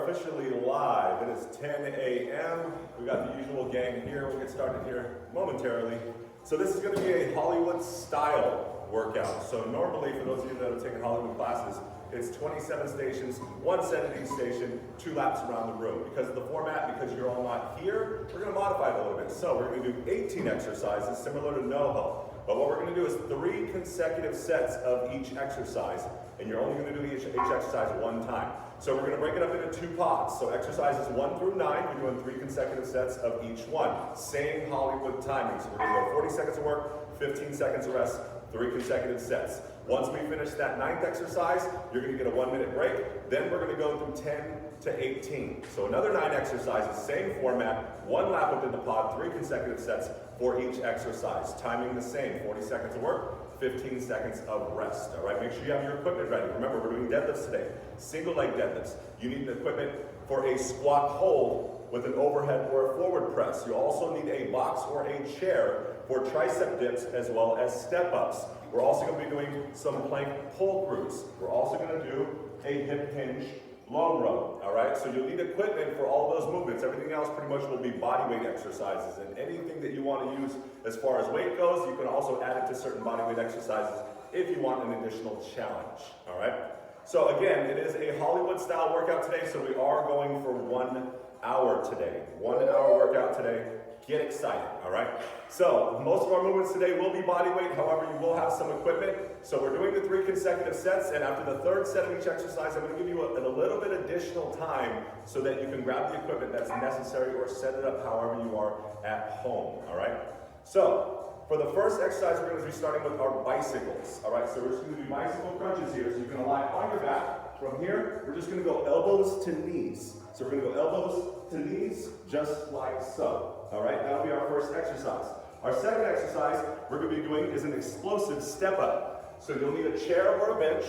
officially live. It is 10 a.m. We got the usual gang here. We'll get started here momentarily. So this is going to be a Hollywood style workout. So normally, for those of you that have taken Hollywood classes, it's 27 stations, one set at each station, 2 laps around the room. Because of the format, because you're all not here, we're going to modify it a little bit. So we're going to do 18 exercises, similar to no-ho. But what we're going to do is 3 consecutive sets of each exercise, and you're only going to do each exercise one time. So we're going to break it up into 2 pods. So exercises 1 through 9, you're doing 3 consecutive sets of each one. Same Hollywood timing. So we're going to go 40 seconds of work, 15 seconds of rest, 3 consecutive sets. Once we finish that 9th exercise, you're going to get a 1-minute break. Then we're going to go through 10 to 18. So another 9 exercises, same format, 1 lap within the pod, 3 consecutive sets for each exercise. Timing the same, 40 seconds of work, 15 seconds of rest. All right, make sure you have your equipment ready. Remember, we're doing deadlifts today, single leg deadlifts. You need the equipment for a squat hold with an overhead or a forward press. You also need a box or a chair for tricep dips as well as step ups. We're also going to be doing some plank pull throughs. We're also going to do a hip hinge long row. All right, so you'll need equipment for all those movements. Everything else pretty much will be body weight exercises, and anything that you want to use as far as weight goes, you can also add it to certain body weight exercises if you want an additional challenge. All right, so again, it is a Hollywood style workout today, so we are going for 1 hour today. 1 hour workout today. Get excited, all right? So most of our movements today will be body weight. However, you will have some equipment. So we're doing the 3 consecutive sets, and after the 3rd set of each exercise, I'm going to give you a little bit additional time so that you can grab the equipment that's necessary or set it up however you are at home, all right? So for the first exercise, we're going to be starting with our bicycles, all right? So we're just going to do bicycle crunches here. So you can lie on your back. From here, we're just going to go elbows to knees. So we're going to go elbows to knees, just like so. All right, that'll be our first exercise. Our second exercise we're going to be doing is an explosive step up. So you'll need a chair or a bench.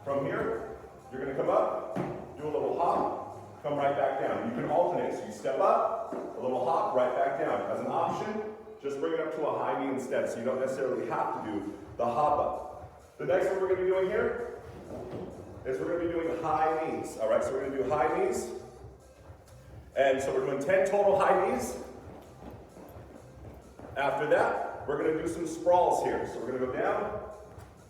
From here, you're going to come up, do a little hop, come right back down. You can alternate. So you step up, a little hop, right back down. As an option, just bring it up to a high knee instead, so you don't necessarily have to do the hop up. The next one we're going to be doing here is we're going to be doing high knees. All right, so we're going to do high knees. And so we're doing 10 total high knees. After that, we're going to do some sprawls here. So we're going to go down,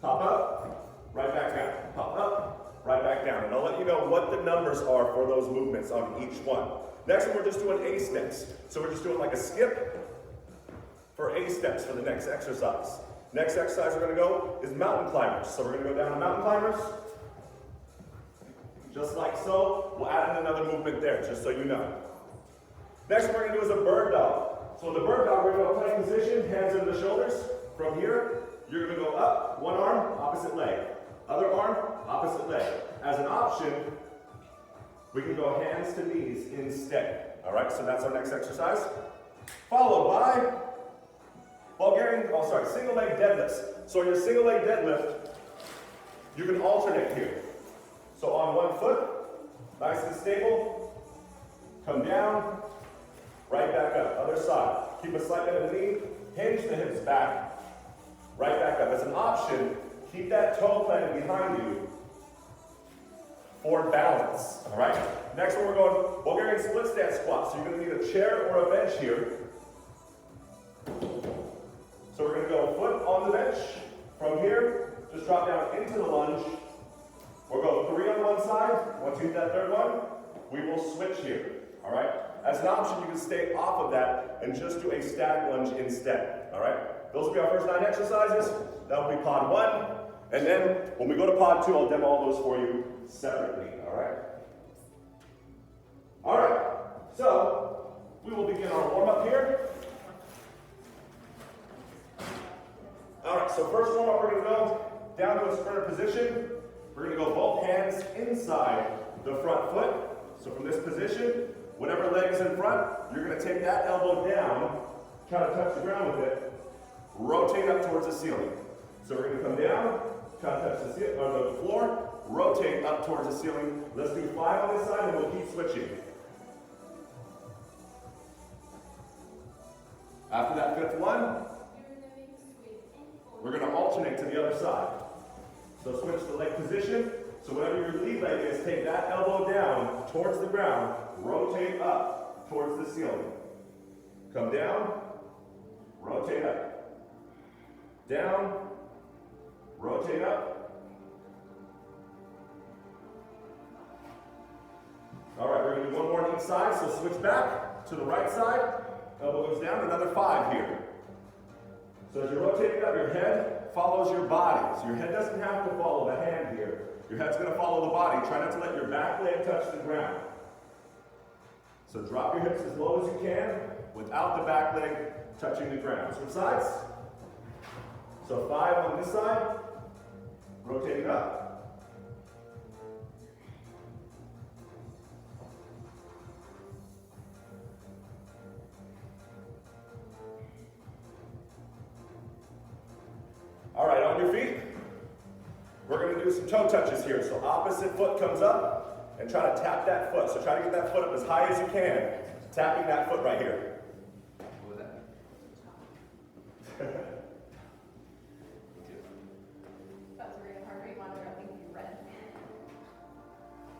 hop up, right back down, hop up, right back down. And I'll let you know what the numbers are for those movements on each one. Next one, we're just doing A steps. So we're just doing like a skip for A steps for the next exercise. Next exercise we're going to go is mountain climbers. So we're going to go down to mountain climbers. Just like so. We'll add in another movement there, just so you know. Next one we're going to do is a bird dog. So in the bird dog, we're going to go plank position, hands under the shoulders. From here, you're going to go up, one arm, opposite leg. Other arm, opposite leg. As an option, we can go hands to knees instead. All right, so that's our next exercise. Followed by single leg deadlifts. So in your single leg deadlift, you can alternate here. So on one foot, nice and stable, come down, right back up, other side. Keep a slight bend of the knee, hinge the hips back, right back up. As an option, keep that toe planted behind you for balance, all right? Next one, we're going Bulgarian split stance squat. So you're gonna need a chair or a bench here. So we're gonna go foot on the bench. From here, just drop down into the lunge. We'll go 3 on one side. Once you hit that 3rd one, we will switch here, all right? As an option, you can stay off of that and just do a static lunge instead, all right? Those will be our first 9 exercises. That will be pod 1. And then when we go to pod 2, I'll demo all those for you separately, all right? All right, so we will begin our warm-up here. All right, so first warm-up, we're going to go down to a sprinter position. We're going to go both hands inside the front foot. So from this position, whatever leg is in front, you're going to take that elbow down, try to touch the ground with it, rotate up towards the ceiling. So we're going to come down, try to touch the floor, rotate up towards the ceiling. Let's do 5 on this side and we'll keep switching. After that 5th one, we're going to alternate to the other side. So switch the leg position, So whatever your lead leg is, take that elbow down towards the ground, rotate up towards the ceiling. Come down, rotate up. Down, rotate up. All right, we're going to do one more on each side, so switch back to the right side. Elbow goes down, another 5 here. So as you're rotating up, your head follows your body. So your head doesn't have to follow the hand here. Your head's going to follow the body. Try not to let your back leg touch the ground. So drop your hips as low as you can without the back leg touching the ground. Switch sides. So 5 on this side, rotating up. All right, on your feet, we're going to do some toe touches here. So opposite foot comes up and try to tap that foot. So try to get that foot up as high as you can, tapping that foot right here. What was that? That was a really heart rate monitor. I think it'd be red.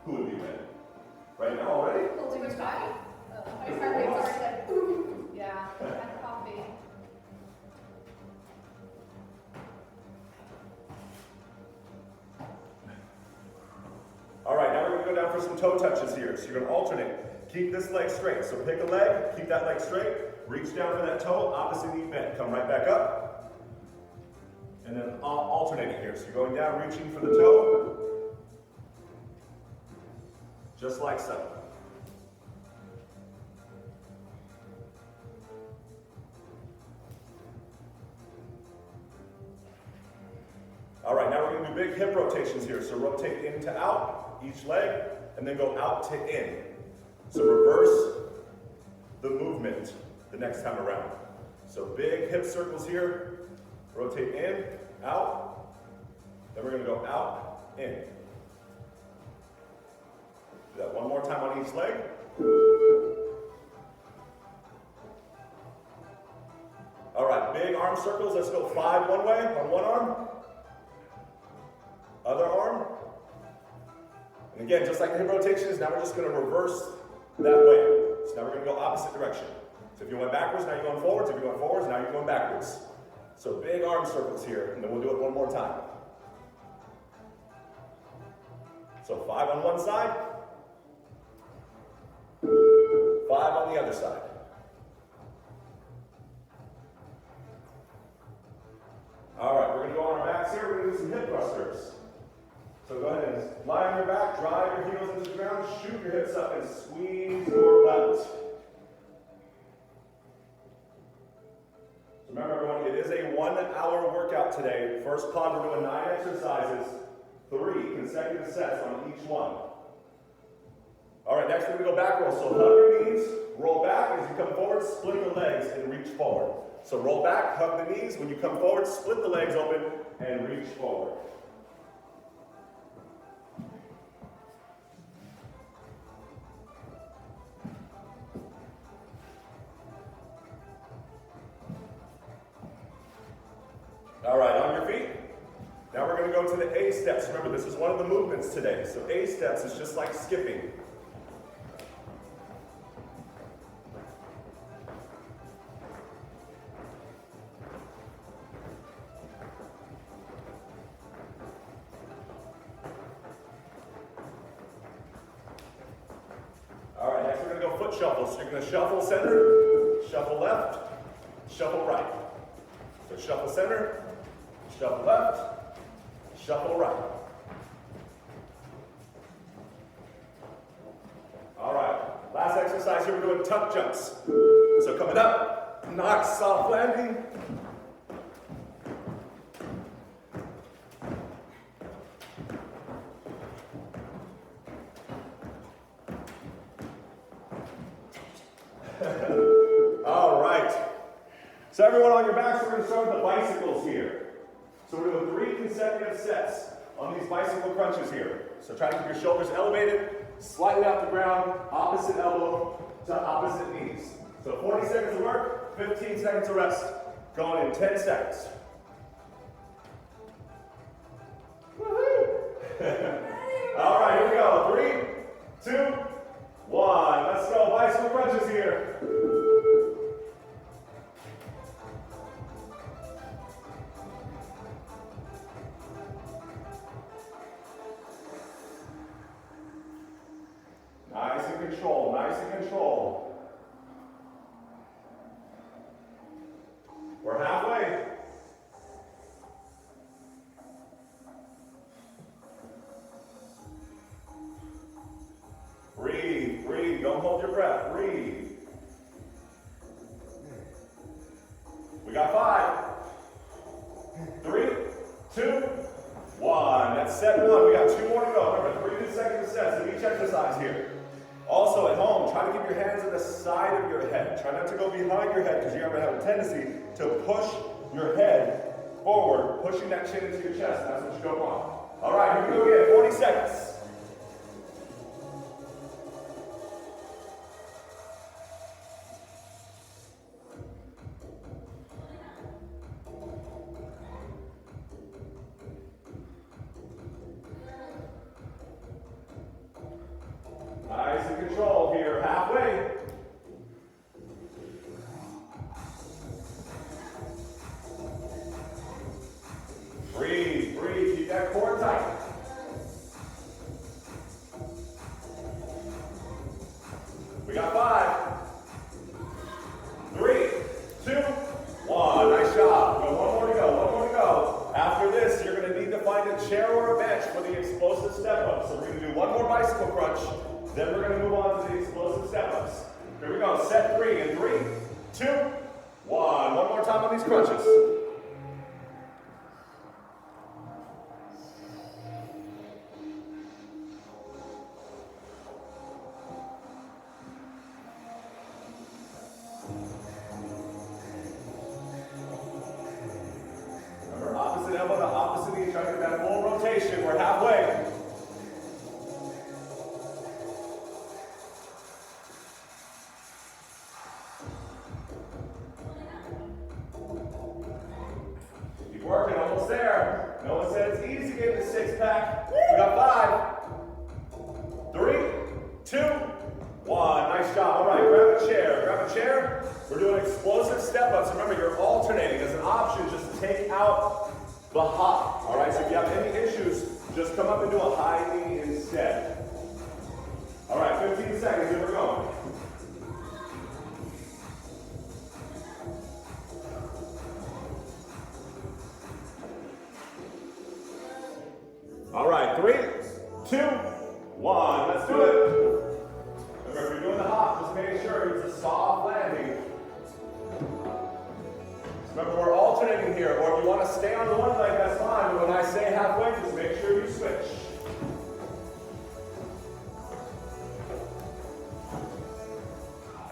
Who would be red? Right now already? A little too much coffee. My heart rate's already like, ooh. Yeah, that's coffee. All right, now we're going to go down for some toe touches here. So you're going to alternate. Keep this leg straight. So pick a leg, keep that leg straight, reach down for that toe, opposite knee bent. Come right back up. And then alternating here. So you're going down, reaching for the toe. Just like so. All right, now we're going to do big hip rotations here. So rotate in to out, each leg, and then go out to in. So reverse the movement the next time around. So big hip circles here. Rotate in, out. Then we're going to go out, in. Do that one more time on each leg. All right, big arm circles. Let's go 5 one way on one arm. Other arm. And again, just like the hip rotations, now we're just going to reverse that way. So now we're going to go opposite direction. So if you went backwards, now you're going forwards. If you went forwards, now you're going backwards. So big arm circles here, and then we'll do it one more time. So 5 on one side, 5 on the other side. All right, we're going to go on our backs here. We're going to do some hip thrusters. So go ahead and lie on your back, drive your heels into the ground, shoot your hips up, and squeeze your butt. Remember everyone, it is a 1-hour workout today. First pod, we're doing 9 exercises, 3 consecutive sets on each one. All right, next we're going to go back roll. So hug your knees, roll back. As you come forward, split the legs and reach forward. So roll back, hug the knees. When you come forward, split the legs open and reach forward. All right, on your feet. Now we're going to go to the A steps. Remember, this is one of the movements today. So A steps is just like skipping. All right, next we're going to go foot shuffle. So you're going to shuffle center, shuffle left, shuffle right. So shuffle center, shuffle left, shuffle right. All right, last exercise here, we're doing tuck jumps. So coming up, knock, soft landing. All right. So everyone on your backs, we're going to start with the bicycles here. So we're doing 3 consecutive sets on these bicycle crunches here. So try to keep your shoulders elevated, slightly off the ground, opposite elbow to opposite knees. So 40 seconds of work, 15 seconds of rest. Going in 10 seconds. Woohoo! control, nice and controlled. We're halfway. Breathe, breathe, don't hold your breath, breathe. We got 5, 3, 2, 1. That's set 1. We got 2 more to go. Remember, 3 consecutive sets of each exercise here. Also at home, try to keep your hands at the side of your head. Try not to go behind your head because you're going to have a tendency to push your head forward, pushing that chin into your chest. That's what you don't want. All right, here we go again. 40 seconds. Nice and controlled here, halfway. Breathe, breathe, keep that core tight. We got 5, 3, 2, 1. Nice job. One more to go, one more to go. After this, you're going to need to find a chair or a bench for the explosive step-up. So we're going to do one more bicycle crunch. Then we're going to move on to the explosive step-ups. Here we go, set 3 in 3, 2, 1. One more time on these crunches. Remember, opposite elbow to opposite knee, try to get that full rotation. We're halfway. Working, almost there. No one said it's easy getting the 6-pack. We got 5, 3, 2, 1. Nice job. All right, grab a chair. Grab a chair. We're doing explosive step-ups. Remember, you're alternating as an option just to take out the hop. All right, so if you have any issues, just come up and do a high knee instead. All right, 15 seconds, here we're going. All right, 3, 2, 1. Let's do it. Remember, if you're doing the hop, just make sure it's a soft landing. Remember, we're alternating here, or if you want to stay on the one leg, that's fine. But when I say halfway, just make sure you switch.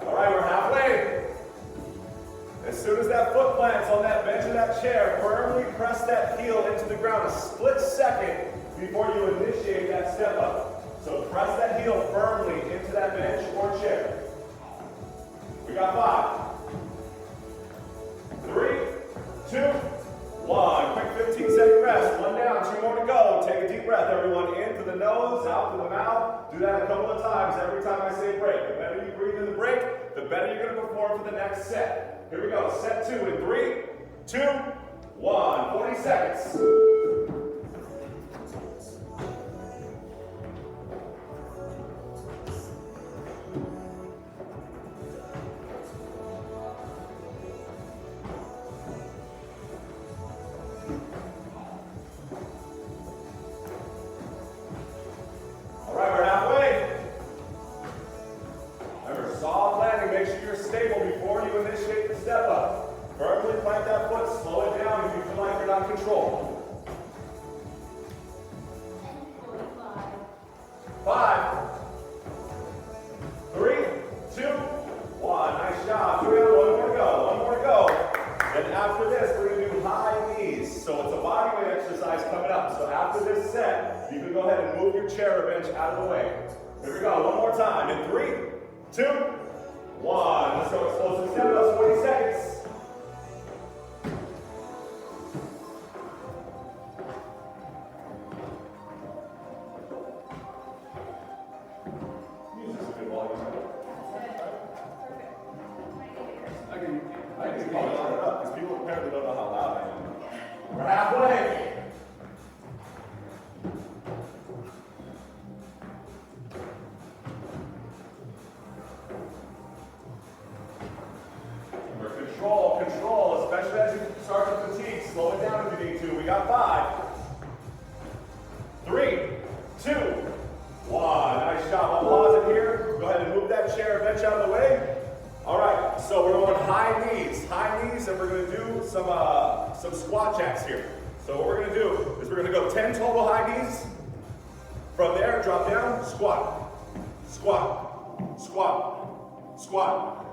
All right, we're halfway. As soon as that foot plants on that bench or that chair, firmly press that heel into the ground a split second before you initiate that step up. So press that heel firmly into that bench or chair. We got 5, 3, 2, 1. Quick 15-second rest. 1 down, 2 more to go. Take a deep breath, everyone. In through the nose, out through the mouth. Do that a couple of times every time I say break. The better you breathe in the break, the better you're going to perform for the next set. Here we go. Set 2 in 3, 2, 1. 40 seconds. Control. 5, 3, 2, 1. Nice job. Here we go. One more to go. One more to go. And after this, we're going to do high knees. So it's a bodyweight exercise coming up. So after this set, you can go ahead and move your chair or bench out of the way. Here we go. One more time. In 3, 2, 1. Let's go. Explosive step ups. 40 seconds. I can call it up because people apparently don't know how loud I am. We're halfway. we're gonna go 10 total high knees. From there, drop down, squat, squat, squat, squat,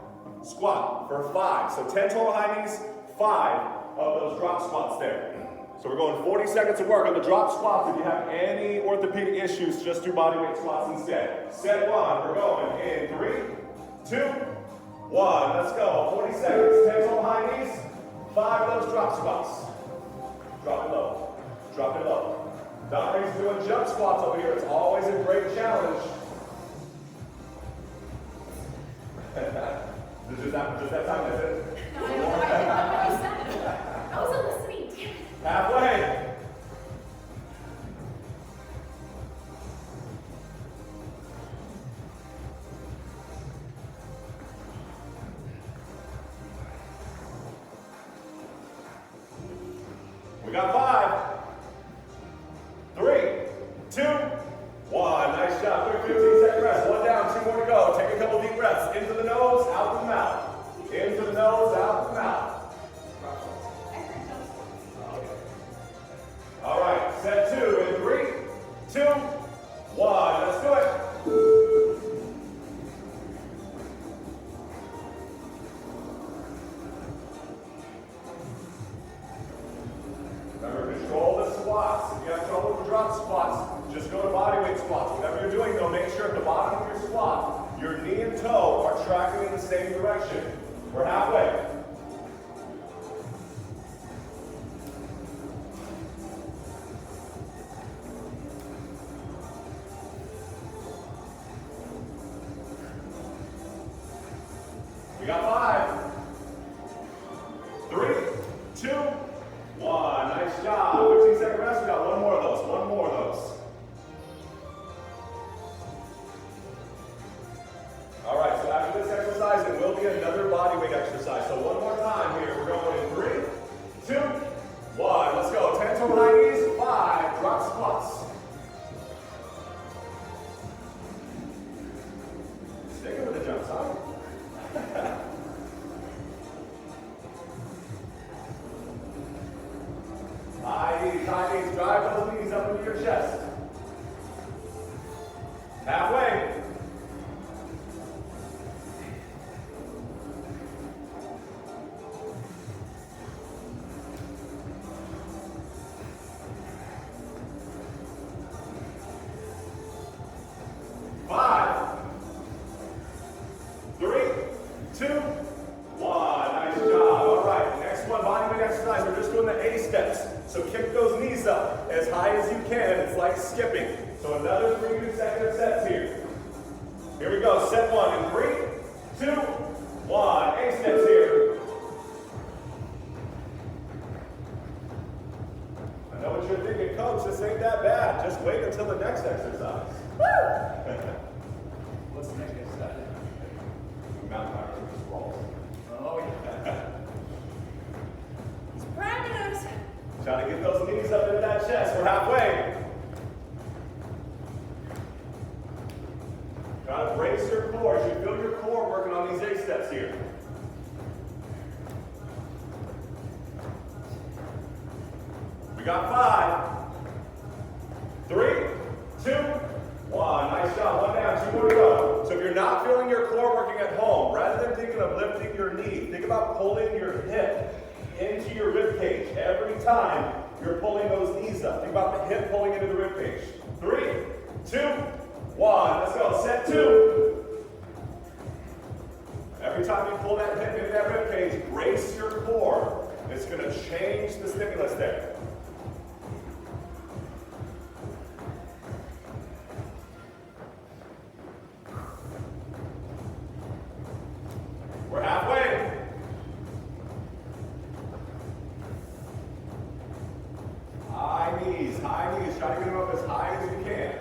squat for 5. So 10 total high knees, 5 of those drop squats there. So we're going 40 seconds of work on the drop squats. If you have any orthopedic issues, just do bodyweight squats instead. Set 1, we're going in 3, 2, 1. Let's go, 40 seconds, 10 total high knees, 5 of those drop squats. Drop it low, drop it low. Dominic's doing jump squats over here. It's always a great challenge. just that time, that's it? No, I didn't know what you said. I wasn't listening. Halfway. We got 5, 3, 2, 1. Nice job. Quick 15-second rest. 1 down, 2 more to go. Take a couple deep breaths. Into the nose, out the mouth. Into the nose, out the mouth. All right, set 2 in 3, 2, 1. Let's do it. Remember, control the squats. If you have trouble with drop squats, just go to bodyweight squats. Whatever you're doing, though, make sure at the bottom of your squat, your knee and toe are tracking in the same direction. We're halfway. We got 5, 3, 2, 1. Nice job. 15-second rest. We got 1 more of those. 1 more of those. All right, so after this exercise, it will be another bodyweight exercise. So 1 more time here. We're going in 3, 2, 1. Let's go. 10 total high knees, 5 drop squats. Sticking with the jumps, huh? High knees, drive those knees up into your chest. Halfway. Five, 3, 2, 1. Nice job. All right, next one, bodyweight exercise. We're just doing the A steps. So kick those knees up as high as you can. It's like skipping. So another 3 consecutive sets here. Here we go. Set 1 in 3, 2, 1. A steps here. I know what you're thinking, Coach. This ain't that bad. Just wait until the next exercise. Woo! What's the next exercise? Mountain climbers with sprawls. Oh yeah. Practice. Try to get those knees up into that chest. We're halfway. Try to brace your core. You feel your core working on these A steps here. We got 5, 3, 2, 1. Nice job. 1 down, 2 more to go. So if you're not feeling your core working at home, rather than thinking of lifting your knee, think about pulling your hip into your rib cage every time you're pulling those knees up. Think about the hip pulling into the rib cage. 3, 2, 1. Let's go. Set 2. Every time you pull that hip into that rib cage, brace your core. It's going to change the stimulus there. We're halfway. High knees, high knees. Try to get them up as high as you can.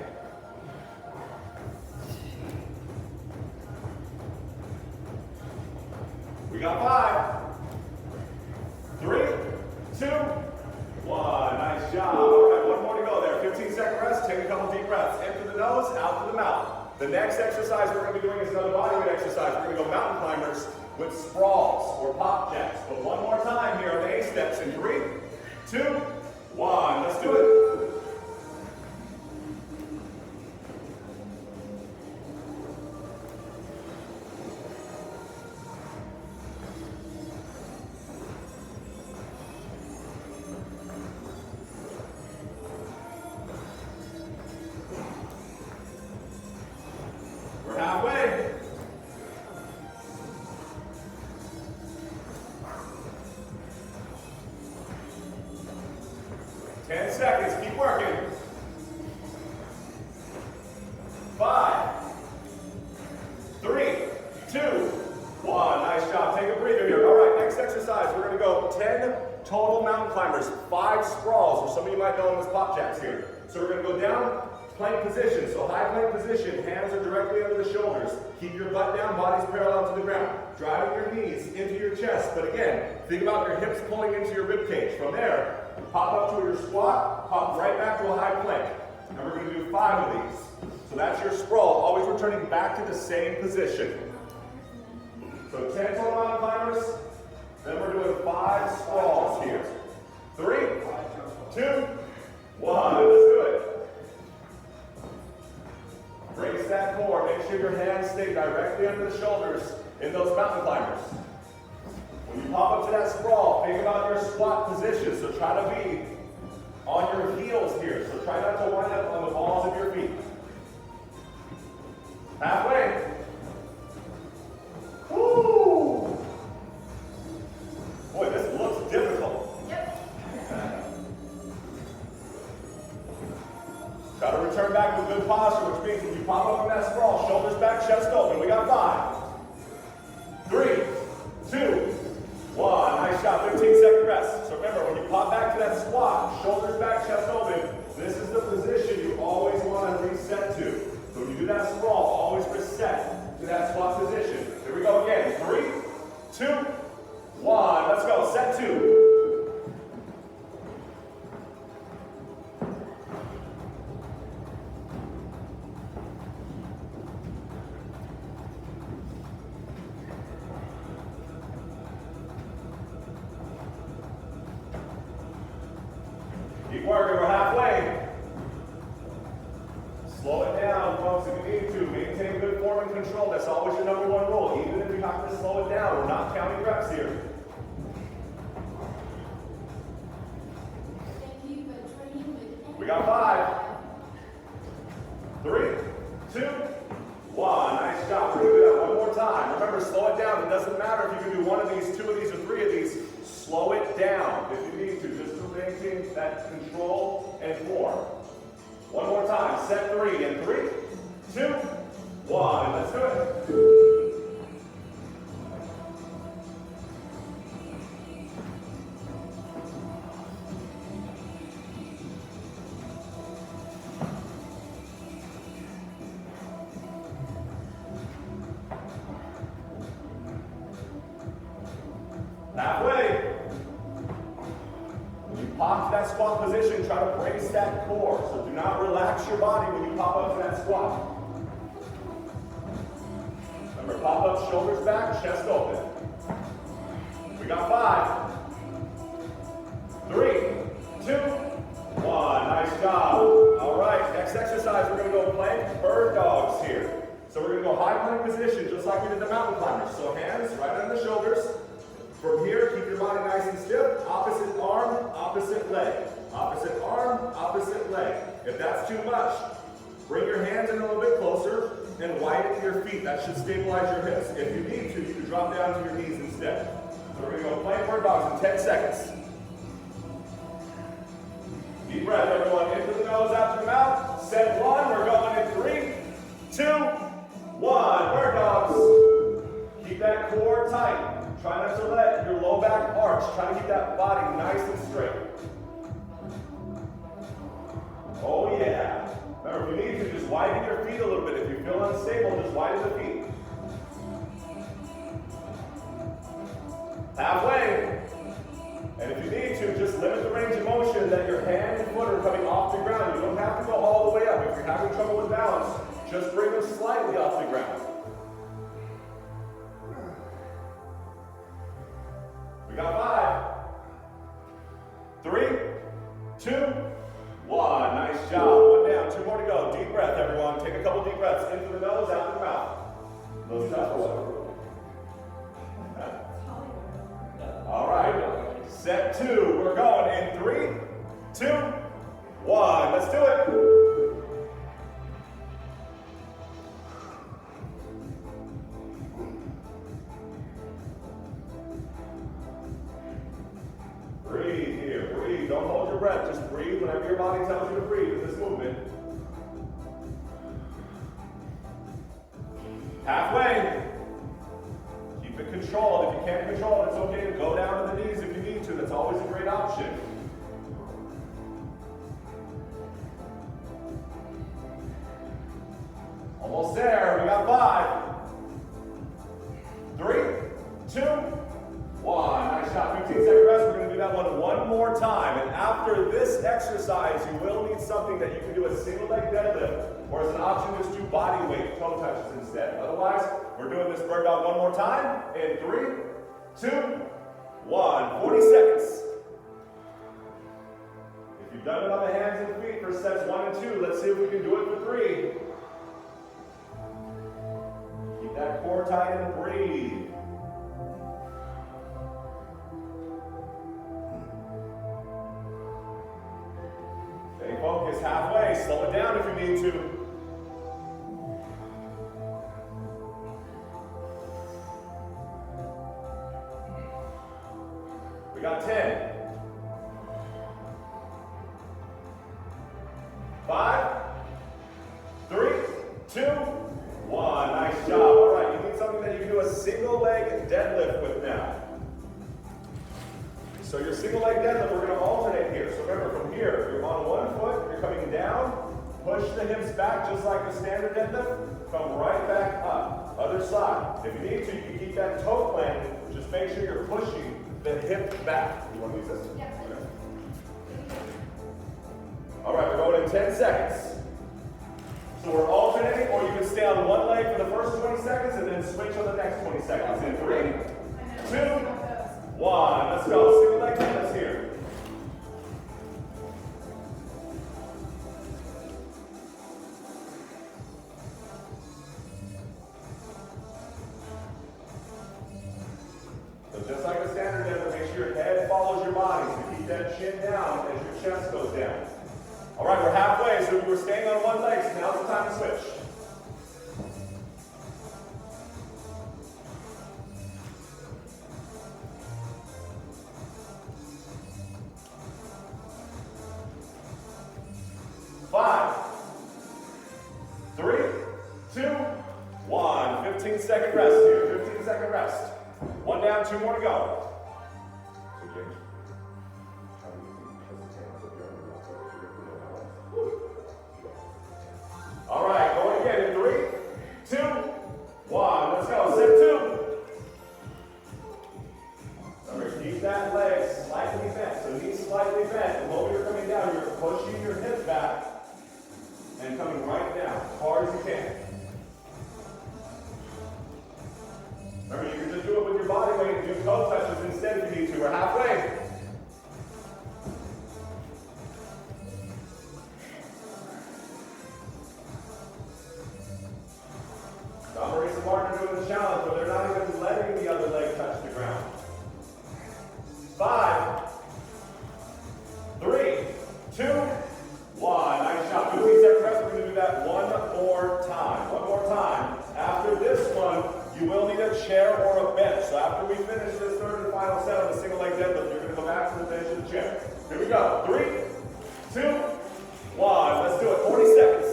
We got 5, 3, 2, 1. Nice job. All right, 1 more to go there. 15-second rest. Take a couple deep breaths. In through the nose, out through the mouth. The next exercise we're going to be doing is another bodyweight exercise. We're going to go mountain climbers with sprawls or pop jacks. But 1 more time here on the A steps in 3, 2, 1. Let's do it. 10 seconds, keep working. 5, 3, 2, 1. Nice job. Take a breather here. All right, next exercise, we're going to go 10 total mountain climbers, 5 sprawls, or some of you might know them as pop jacks here. So we're going to go down, plank position. So high plank position, hands are directly under the shoulders. Keep your butt down, body's parallel to the ground. Driving your knees into your chest. But again, think about your hips pulling into your rib cage. From there, pop up to your squat, pop right back to a high plank. And we're going to do 5 of these. So that's your sprawl, always returning back to the same position. So 10 total mountain climbers, then we're doing 5 sprawls here. 3, 2, 1, let's do it. Brace that core, make sure your hands stay directly under the shoulders in those mountain climbers. When you pop up to that sprawl, think about your squat position, so try to be on your heels here, so try not to wind up on the balls of your feet. Halfway. Woo! Boy, this looks difficult. Yep. Try to return back with good posture, which means if you pop up from that sprawl, shoulders back, chest open. We got 5, 3, 2, 1. Nice job. 15-second rest. So remember, when you pop back to that squat, shoulders back, chest open, this is the position you always want to reset to. So when you do that sprawl, always reset to that squat position. Here we go again. 3, 2, 1. Let's go. Set 2. Keep working. We're halfway. Slow it down, folks, if you need to. Maintain good form and control. That's always your number 1 rule. Even if you have to slow it down, we're not counting reps here. We got 5, 3, 2, 1. Nice job. We're going to do that one more time. Remember, slow it down. It doesn't matter if you can do 1 of these, 2 of these, or 3 of these. Slow it down if you need to, just to maintain that control and form. One more time. Set 3 in 3, 2, 1. Let's do it. Halfway. When you pop to that squat position, try to brace that core. So do not relax your body when you pop up to that squat. Remember, pop up, shoulders back, chest open. We got 5, 3, 2, 1. Nice job. All right, next exercise, we're going to go plank bird dogs here. So we're going to go high plank position, just like we did the mountain climbers. So hands right on the shoulders. From here, keep your body nice and stiff. Opposite arm, opposite leg. Opposite arm, opposite leg. If that's too much, bring your hands in a little bit closer and widen your feet. That should stabilize your hips. If you need to, you can drop down to your knees instead. So we're going to go plank bird dogs in 10 seconds. Deep breath, everyone. In through the nose, out through the mouth. Set 1. We're going in 3, 2, 1. Bird dogs. Keep that core tight. Try not to let your low back arch. Try to keep that body nice and straight. Oh yeah. Remember, if you need to, just widen your feet a little bit. If you feel unstable, just widen the feet. Halfway. And if you need to, just limit the range of motion that your hand and foot are coming off the ground. You don't have to go all the way up. If you're having trouble with balance, just bring them slightly off the ground. We got 5, 3, 2, 1. Nice job. 1 down. 2 more to go. Deep breath, everyone. Take a couple deep breaths. In through the nose, out through the mouth. Those shots. All right. Set 2. We're going in 3, 2, 1. Let's do it. Breathe here, breathe. Don't hold your breath, just breathe. whenever your body tells you to breathe in this movement. Halfway. Keep it controlled. If you can't control it, it's okay to go down to the knees if you need to. That's always a great option. Almost there. We got 5, 3, 2, 1. Nice shot. 15-second rest. We're going to do that one more time. And after this exercise, you will need something that you can do a single leg deadlift, or as an option, just do body weight toe touches instead. Otherwise, we're doing this bird dog one more time. In 3, 2, 1. 40 seconds. If you've done it on the hands and feet for sets 1 and 2, let's see if we can do it for 3. Keep that core tight and breathe. Stay focused halfway. Slow it down if you need to. We got 10. 5, 3, 2, 1. Nice job. All right, you need something that you can do a single leg deadlift with now. So your single leg deadlift, we're going to alternate here. So remember, from here, you're on one foot, you're coming down, push the hips back just like the standard deadlift, come right back up. Other side. If you need to, you can keep that toe planted. Just make sure you're pushing the hip back. You want to use this? Yeah. Okay. All right, we're going in 10 seconds. So we're alternating, or you can stay on one leg for the first 20 seconds and then switch on the next 20 seconds. In 3, 2, 1. Let's go. Single leg deadlifts here. So just like a standard deadlift, make sure your head follows your body. So keep that chin down as your chest goes down. All right, we're halfway. So we were staying on one leg, so now's the time to switch. Five, 3, 2, 1. 15-second rest here. 15-second rest. 1 down, 2 more to go. All right, going again in 3, 2, 1. Let's go. Set 2. Remember, keep that leg slightly bent. So knees slightly bent. The moment you're coming down, you're pushing your hip back and coming right down as hard as you can. Remember, you can just do it with your body weight and do toe touches instead if you need to. We're halfway. Now, Marisa Martin doing the challenge where they're not even letting the other leg touch the ground. 5, 3, 2, 1. Nice shot. 15-second rest. We're going to do that one more time. One more time. After this one, you will need a chair or a bench. So after we finish this third and final set of the single leg deadlift, you're going to go back to the bench and the chair. Here we go. 3, 2, 1. Let's do it. 40 seconds.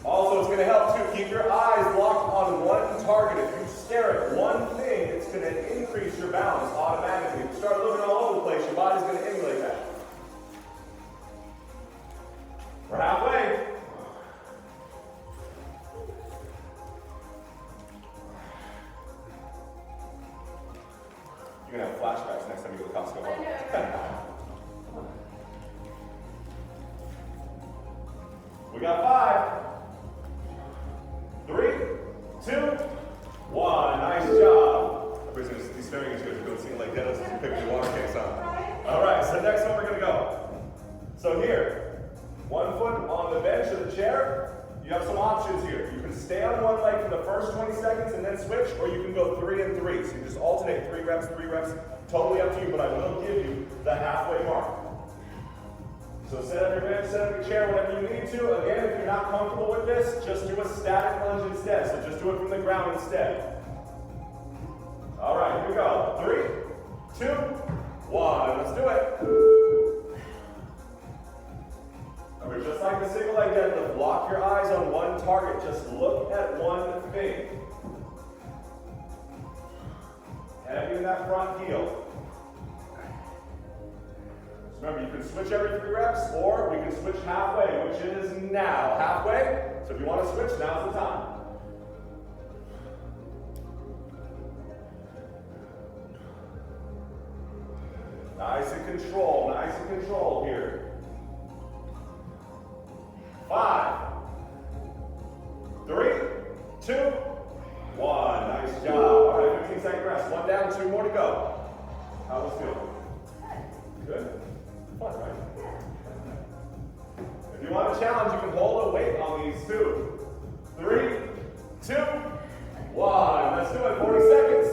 Also, it's going to help too. Keep your eyes locked on one target. If you stare at one thing, it's going to increase your balance automatically. If you start looking all over the place, your body's going to emulate that. We're halfway. You're going to have flashbacks next time you go to Costco. I know. We got 5, 3, 2, 1. Nice job. Everybody's going to be staring at you as you're doing single leg deadlifts as you pick your water cakes on. All right, so next one we're going to go. So here, one foot on the bench or the chair. You have some options here. You can stay on one leg for the first 20 seconds and then switch, or you can go 3 and 3. So you just alternate 3 reps, 3 reps. Totally up to you, but I will give you the halfway mark. So set up your bench, set up your chair, whatever you need to. Again, if you're not comfortable with this, just do a static lunge instead. So just do it from the ground instead. All right, here we go. 3, 2, 1. Let's do it. Remember, just like the single leg deadlift, lock your eyes on one target. Just look at one thing. Heavy in that front heel. Remember, you can switch every 3 reps, or we can switch halfway, which is now. Halfway, so if you want to switch, now's the time. Nice and control here. 5, 3, 2, 1. Nice job. All right, 15-second rest. 1 down, 2 more to go. How does it feel? Good? Fun, right? If you want a challenge, you can hold a weight on these 2. 3, 2, 1. Let's do it. 40 seconds.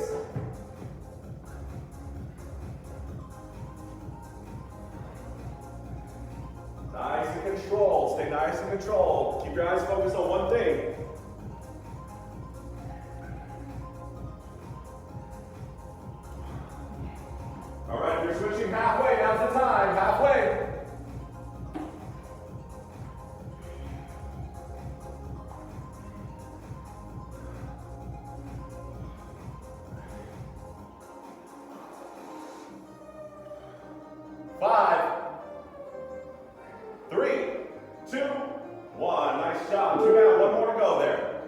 Nice and controlled. Stay nice and controlled. Keep your eyes focused on one thing. All right, if you're switching halfway, now's the time. Halfway. Five, 3, 2, 1. Nice job. 2 down. 1 more to go there.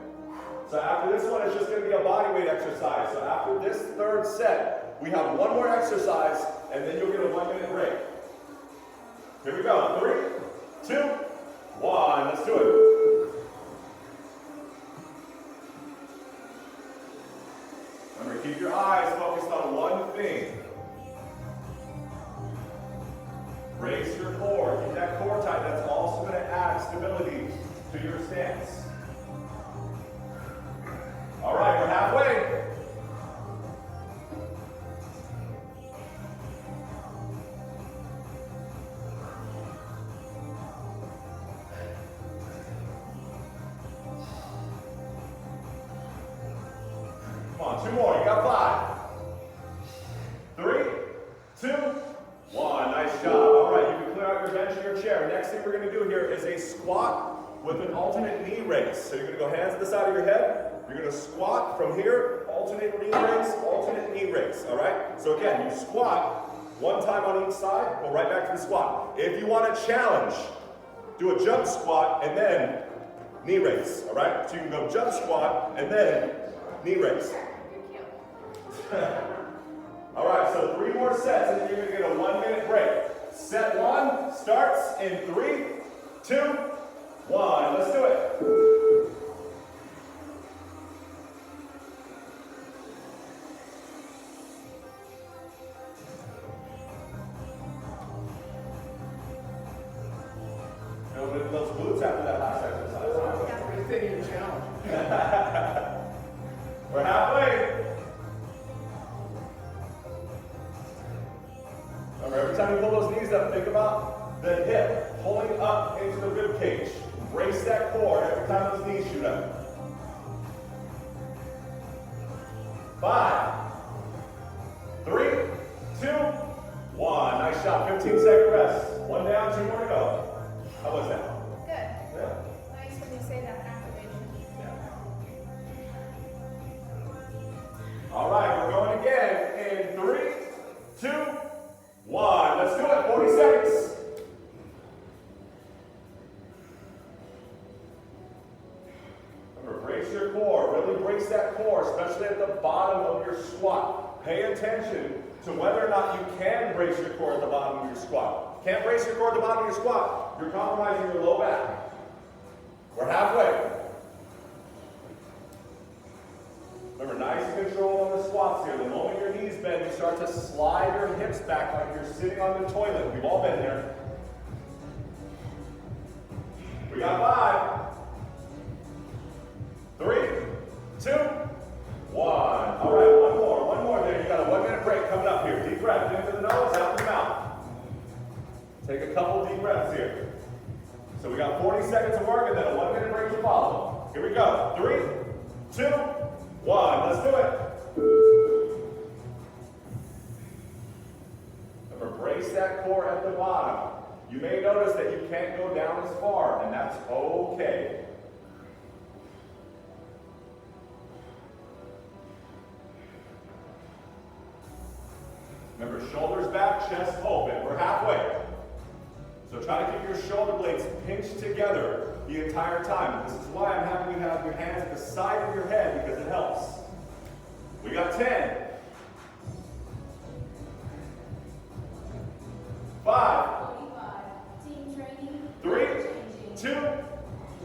So after this one, it's just going to be a body weight exercise. So after this 3rd set, we have 1 more exercise, and then you'll get a 1-minute break. Here we go. 3, 2, 1. Let's do it. Remember, keep your eyes focused on one thing. Brace your core. Keep that core tight. That's also going to add stability to your stance. All right, we're halfway. Come on, 2 more. You got 5, 3, 2, 1. Nice job. All right, you can clear out your bench and your chair. Next thing we're going to do here is a squat with an alternate knee raise. So you're going to go hands to the side of your head. You're going to squat from here, alternate knee raise, alternate knee raise. All right? So again, you squat 1 time on each side, go right back to the squat. If you want a challenge, do a jump squat and then knee raise. All right? So you can go jump squat and then knee raise. All right, so 3 more sets, and then you're going to get a 1-minute break. Set 1 starts in 3, 2, 1. Let's do it. Building those glutes after that last exercise. Everything in challenge. We're halfway. Remember, every time you pull those knees up, think about the hip pulling up into the rib cage. Brace that core every time those knees shoot up. 5, 3, 2, 1. Nice job. 15-second rest. 1 down, 2 more to go. How was that? Good. Yeah. Nice when you say that activation. Yeah. All right, we're going again in 3, 2, 1. Let's do it. 40 seconds. Remember, brace your core. Really brace that core, especially at the bottom of your squat. Pay attention to whether or not you can brace your core at the bottom of your squat. Can't brace your core at the bottom of your squat, you're compromising your low back. We're halfway. Remember, nice and control on the squats here. The moment your knees bend, you start to slide your hips back like you're sitting on the toilet. We've all been there. We got 5, 3, 2, 1. All right, one more there. You got a 1-minute break coming up here. Deep breath, in through the nose, out through the mouth. Take a couple deep breaths here. So we got 40 seconds of work and then a 1-minute break to follow. Here we go. 3, 2, 1. Let's do it. brace that core at the bottom. You may notice that you can't go down as far, and that's okay. Remember, shoulders back, chest open. We're halfway. So try to keep your shoulder blades pinched together the entire time. This is why I'm having you have your hands at the side of your head, because it helps. We got 10. 5. team training. 3, 2,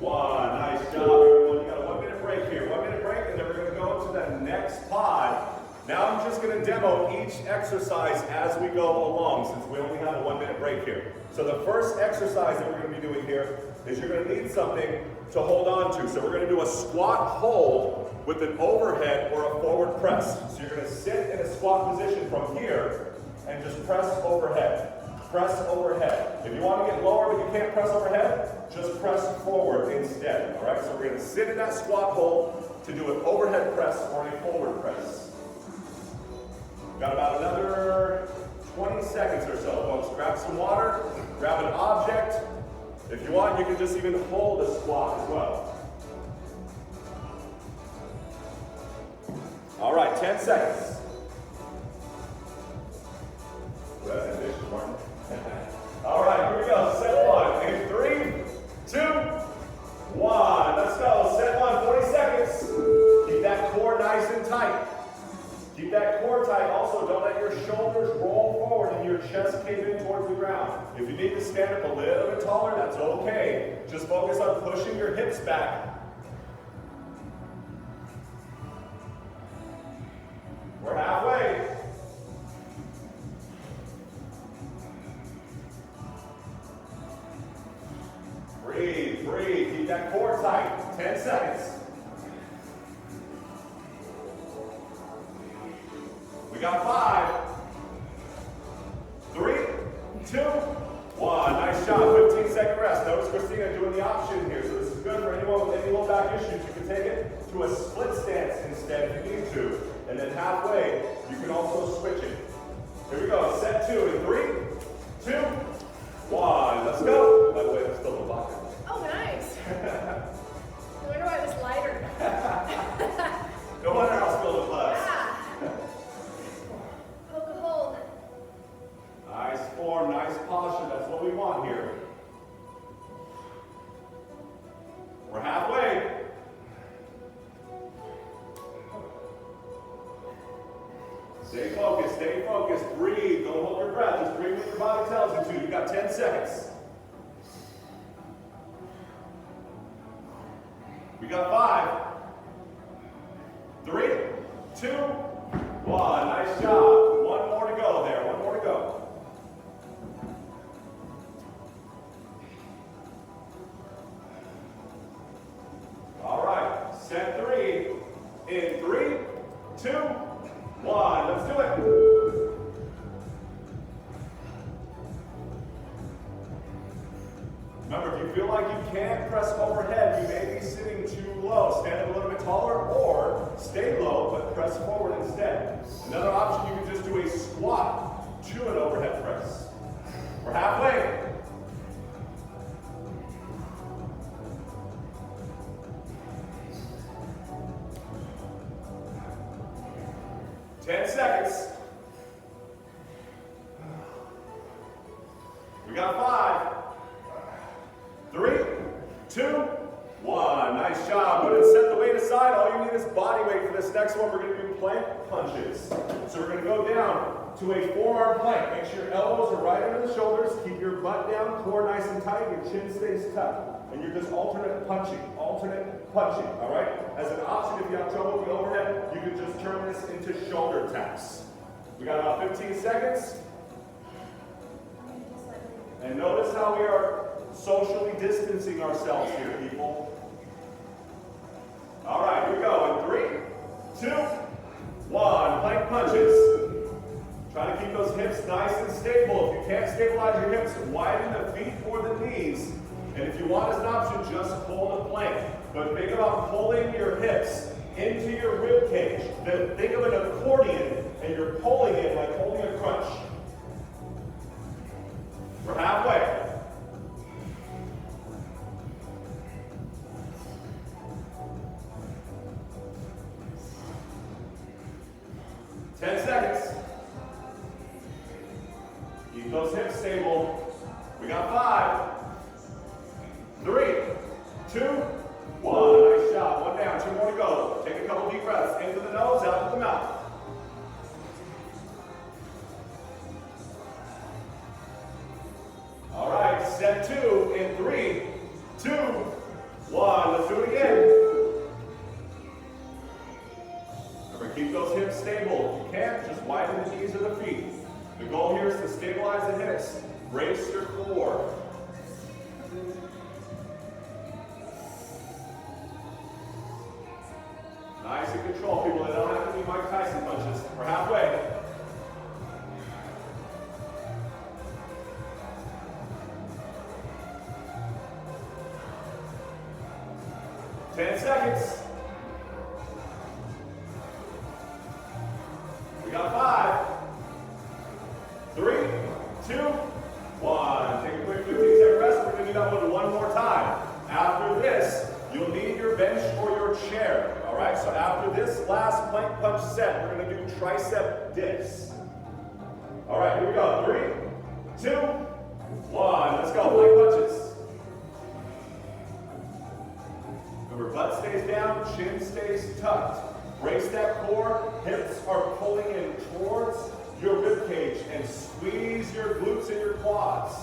1. Nice job, everyone. You got a 1 minute break here. 1 minute break, and then we're going to go to the next pod. Now I'm just going to demo each exercise as we go along, since we only have a 1 minute break here. So the first exercise that we're going to be doing here is you're going to need something to hold on to. So we're going to do a squat hold with an overhead or a forward press. So you're going to sit in a squat position from here and just press overhead. Press overhead. If you want to get lower but you can't press overhead, just press forward instead. Alright, so we're going to sit in that squat hold to do an overhead press or a forward press. Got about another 20 seconds or so, folks. Grab some water, grab an object. If you want, you can just even hold a squat as well. All right, 10 seconds. Well, that's ambitious, Martin. All right, here we go. Set one. In 3, 2, 1. Let's go. Set one. 40 seconds. Keep that core nice and tight. Keep that core tight. Also, don't let your shoulders roll forward and your chest cave in towards the ground. If you need to stand up a little bit taller, that's okay. Just focus on pushing your hips back. We're halfway. Breathe, breathe. Keep that core tight. 10 seconds. We got 5, 3, 2, 1. Nice job. 15-second rest. Notice Christina doing the option here. So this is good for anyone with any low back issues. You can take it to a split stance instead if you need to. And then halfway, you can also switch it. Here we go. Set 2 in 3, 2, 1. Let's go. By the way, that's still a blocker. Oh, nice. No wonder why it was lighter. No wonder I'll spill the blood. Nice form, nice posture. That's what we want here. We're halfway. Stay focused, breathe. Don't hold your breath. Just breathe what your body tells you to. You've got 10 seconds. We got 5, 3, 2, 1. Nice job. One more to go there. One more to go. All right. Set 3 in 3, 2, 1. Let's do it. Remember, if you feel like you can't press overhead, you may be sitting too low. Stand up a little bit taller or stay low but press forward instead. Another option, you can just do a squat to an overhead press. We're halfway. Ten seconds. We got 5, 3, 2, 1. Nice job. Go ahead and set the weight aside. All you need is body weight for this next one. We're going to do plank punches. So we're going to go down to a forearm plank. Make sure your elbows are right under the shoulders. Keep your butt down, core nice and tight. Your chin stays tucked. And you're just alternate punching. All right? As an option, if you have trouble with the overhead, you can just turn this into shoulder taps. We got about 15 seconds. And notice how we are socially distancing ourselves here, people. All right, here we go. In 3, 2, 1. Plank punches. Try to keep those hips nice and stable. If you can't stabilize your hips, widen the feet or the knees. And if you want as an option, just hold a plank. But think about pulling your hips into your rib cage. Then think of an accordion, and you're pulling it like holding a crunch. Keep those hips stable. We got 5, 3, 2, 1. Nice job. 1 down, 2 more to go. Take a couple deep breaths. Into the nose, out to the mouth. All right, set 2 in 3, 2, 1. Let's do it again. Remember, keep those hips stable. If you can't, just widen the knees or the feet. The goal here is to stabilize the hips. Brace your core. Nice and control, people. They don't have to be Mike Tyson punches. We're halfway. Ten seconds. We got 5, 3, 2, 1. Take a quick 15-second rest. We're going to do that one more time. After this, you'll need your bench or your chair. All right, so after this last plank punch set, we're going to do tricep dips. All right, here we go. 3, 2, 1. Let's go. Plank punches. Remember, butt stays down, chin stays tucked. Brace that core. Hips are pulling in towards your rib cage and squeeze your glutes and your quads.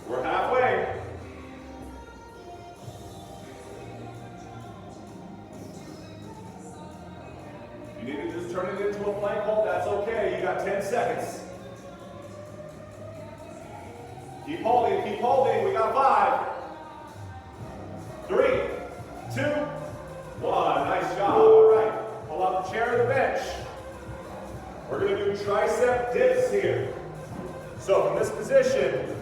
We're halfway. You need to just turn it into a plank hold. That's okay. You got 10 seconds. Keep holding, keep holding. We got 5, 3, 2, 1. Nice job. All right. Pull out the chair or the bench. We're going to do tricep dips here. So from this position,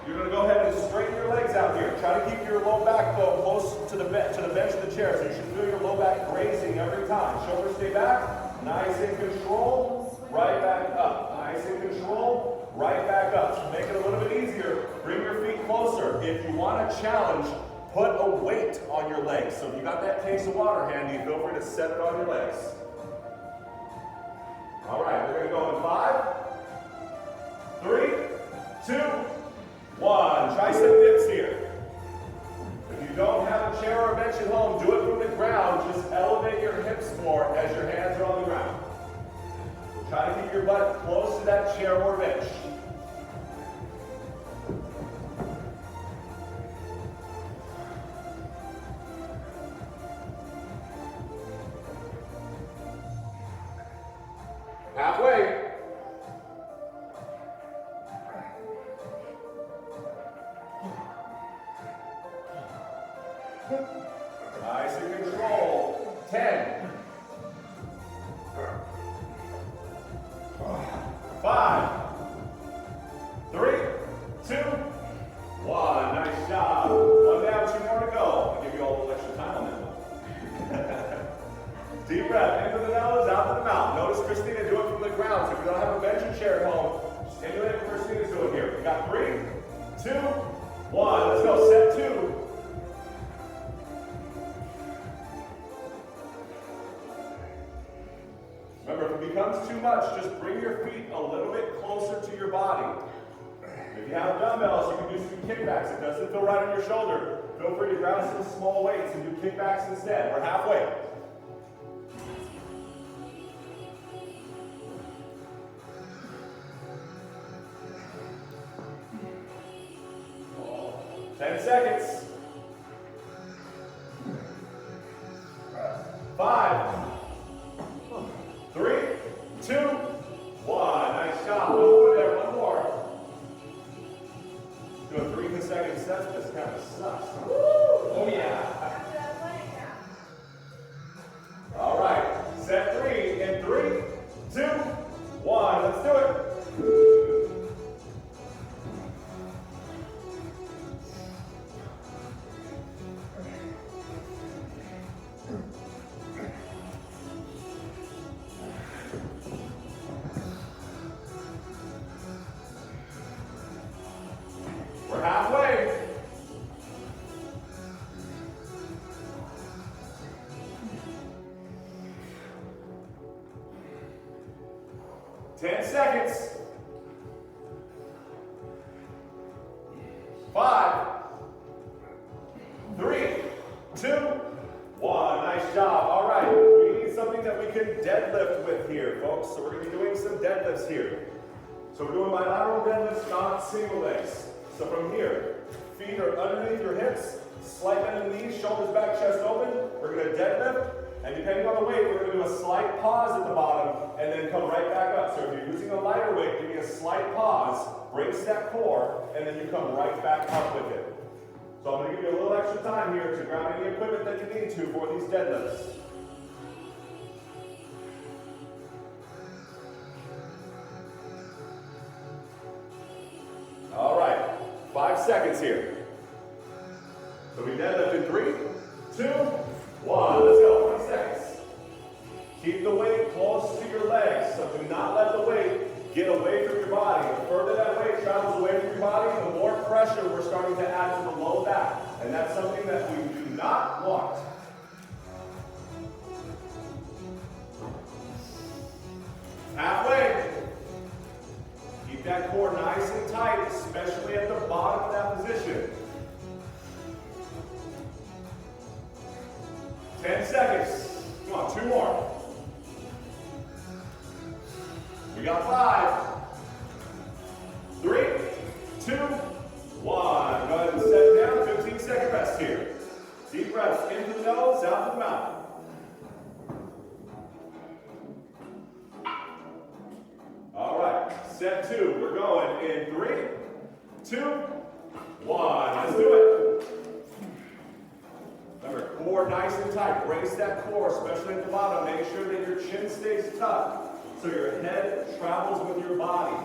you're going to go ahead and straighten your legs out here. Try to keep your low back though close to the bench of the chair. So you should feel your low back grazing every time. Shoulders stay back. Nice and control. Right back up. Nice and control. Right back up. To make it a little bit easier, bring your feet closer. If you want a challenge, put a weight on your legs. So if you got that case of water handy, feel free to set it on your legs. All right, we're going to go in 5, 3, 2, 1. Tricep dips here. If you don't have a chair or a bench at home, do it from the ground. Just elevate your hips more as your hands are on the ground. Try to keep your butt close to that chair or bench. Halfway. Nice and control. 10. 5, 3, 2, 1. Nice job. 1 down, 2 more to go. I'll give you all a little extra time on that one. Deep breath, into the nose, out to the mouth. Notice Christina do it from the ground. So if you don't have a bench or chair at home, just emulate what Christina's doing here. We got 3, 2, 1. Let's go. Set 2. Remember, if it becomes too much, just bring your feet a little bit closer to your body. If you have dumbbells, you can do some kickbacks. It doesn't feel right on your shoulder. Feel free to grab some small weights and do kickbacks instead. We're halfway. Oh, 10 seconds. 5, 3, 2, 1. Nice job. One more there. One more. Doing 3 consecutive sets. This kind of sucks. Oh yeah. All right. Set 3 in 3, 2, 1. Let's do it. We're halfway. 10 seconds. 5, 3, 2, 1. Nice job. All right. We need something that we can deadlift with here, folks. So we're going to be doing some deadlifts here. So we're doing bilateral deadlifts, not single legs. So from here, feet are underneath your hips, slight bend in the knees, shoulders back, chest open. We're going to deadlift, and depending on the weight, we're going to do a slight pause at the bottom, and then come right back up. So if you're using a lighter weight, give me a slight pause, brace that core, and then you come right back up with it. So I'm going to give you a little extra time here to grab any equipment that you need to for these deadlifts. All right, 5 seconds here. So we deadlift in 3, 2, 1. Let's go, 20 seconds. Keep the weight close to your legs, so do not let the weight get away from your body. The further that weight travels away from your body, the more pressure we're starting to add to the low back. And that's something that we do not want. Halfway. Keep that core nice and tight, especially at the bottom of that position. 10 seconds. Come on, 2 more. We got 5, 3, 2, 1. Go ahead and set down. 15-second rest here. Deep breaths into the nose, out the mouth. All right, set 2. We're going in 3, 2, 1. Let's do it. Remember, core nice and tight. Brace that core, especially at the bottom. Make sure that your chin stays tucked so your head travels with your body.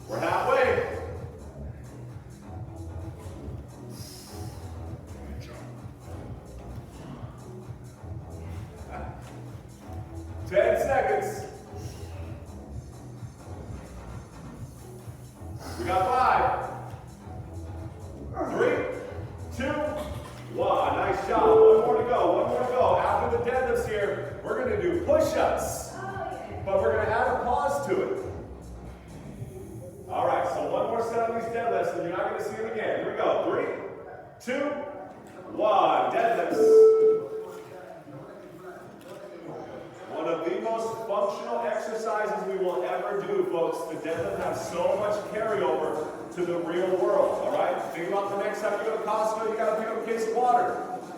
We're halfway. Ten seconds. We got 5, 3, 2, 1. Nice job. One more to go. One more to go. After the deadlifts here, we're going to do push-ups, but we're going to add a pause to it. All right, so one more set on these deadlifts, and you're not going to see them again. Here we go. 3, 2, 1. Deadlifts. One of the most functional exercises we will ever do, folks. The deadlift has so much carryover to the real world, all right? Think about the next time you go to Costco, you got to pick up a case of water.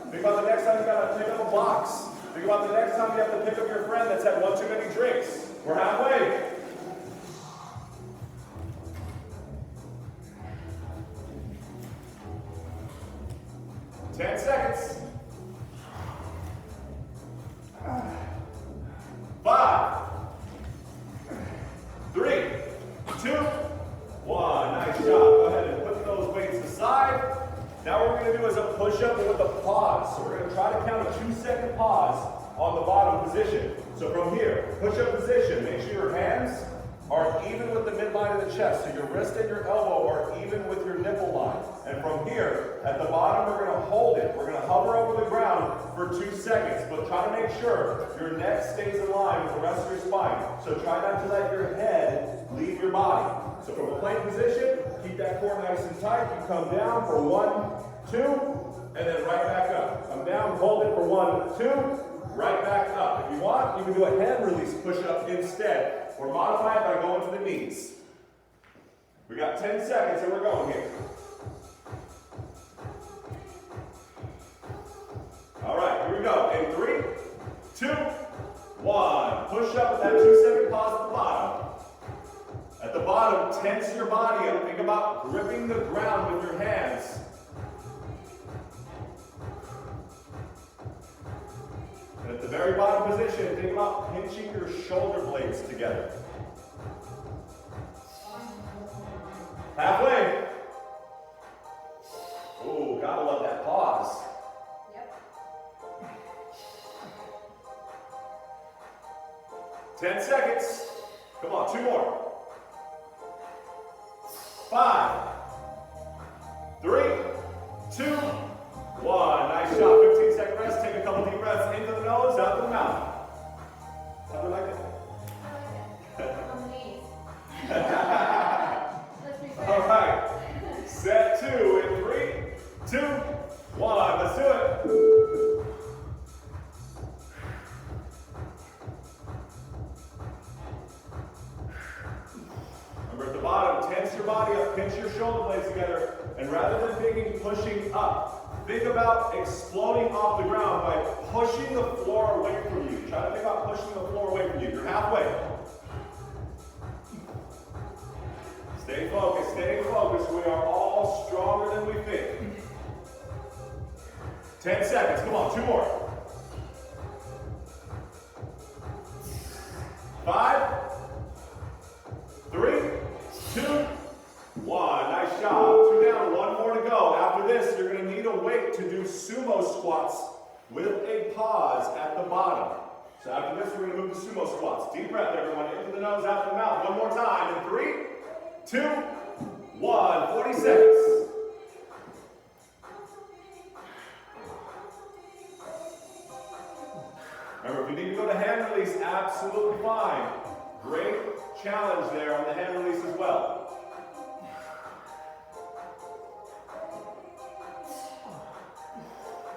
Think about the next time you got to pick up a box. Think about the next time you have to pick up your friend that's had one too many drinks. We're halfway. Ten seconds. 5, 3, 2, 1. Nice job. Go ahead and put those weights aside. Now what we're going to do is a push-up with a pause. So we're going to try to count a 2-second pause on the bottom position. So from here, push-up position. Make sure your hands are even with the midline of the chest. So your wrist and your elbow are even with your nipple line. And from here, at the bottom, we're going to hold it. We're going to hover over the ground for 2 seconds. But try to make sure your neck stays in line with the rest of your spine. So try not to let your head leave your body. So from a plank position, keep that core nice and tight. You come down for 1, 2, and then right back up. Come down, hold it for 1, 2, right back up. If you want, you can do a hand release push-up instead. Or modify it by going to the knees. We got 10 seconds and we're going here. All right, here we go. In 3, 2, 1. Push up with that 2-second pause at the bottom. At the bottom, tense your body up. Think about gripping the ground with your hands. And at the very bottom position, think about pinching your shoulder blades together. Halfway. Ooh, gotta love that pause. Yep. 10 seconds. Come on, 2 more. 5, 3, 2, 1. Nice job. couple deep breaths into the nose, out the mouth. How do you like it? I like it. On the knees. Let's reset. All right. Set 2 in 3, 2, 1. Let's do it. Remember at the bottom, tense your body up, pinch your shoulder blades together, and rather than thinking pushing up, think about exploding off the ground by pushing the floor away from you. Try to think about pushing the floor away from you. You're halfway. Stay focused, stay focused. We are all stronger than we think. 10 seconds, come on, 2 more. 5, 3, 2, 1. Nice job. 2 down, 1 more to go. After this, you're going to need a weight to do sumo squats with a pause at the bottom. So after this, we're going to move to sumo squats. Deep breath, everyone. Into the nose, out the mouth. 1 more time. In 3, 2, 1. 40 seconds. Remember, if you need to go to hand release, absolutely fine. Great challenge there on the hand release as well.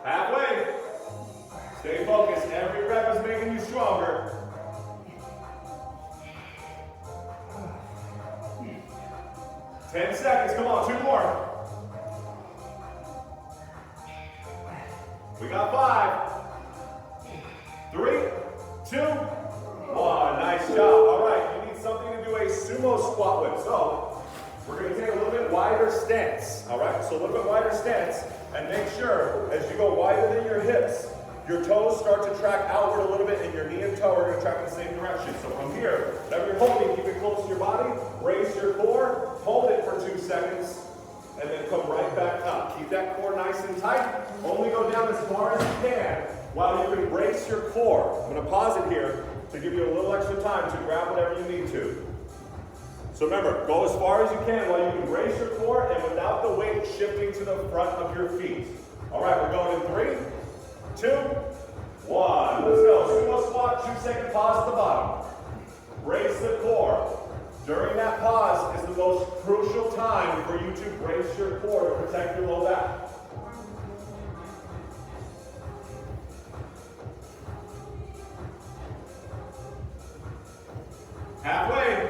Halfway. Stay focused. Every rep is making you stronger. Ten seconds. Come on, 2 more. We got 5, 3, 2, 1. Nice job. All right, you need something to do a sumo squat with. So we're going to take a little bit wider stance. All right, so a little bit wider stance, and make sure as you go wider than your hips, your toes start to track outward a little bit, and your knee and toe are going to track in the same direction. So from here, whatever you're holding, keep it close to your body. Brace your core. Hold it for 2 seconds. And then come right back up. Keep that core nice and tight. Only go down as far as you can while you can brace your core. I'm going to pause it here to give you a little extra time to grab whatever you need to. So remember, go as far as you can while you can brace your core and without the weight shifting to the front of your feet. All right, we're going in 3, 2, 1. Let's go. Sumo squat, 2-second pause at the bottom. Brace the core. During that pause is the most crucial time for you to brace your core to protect your low back. Halfway.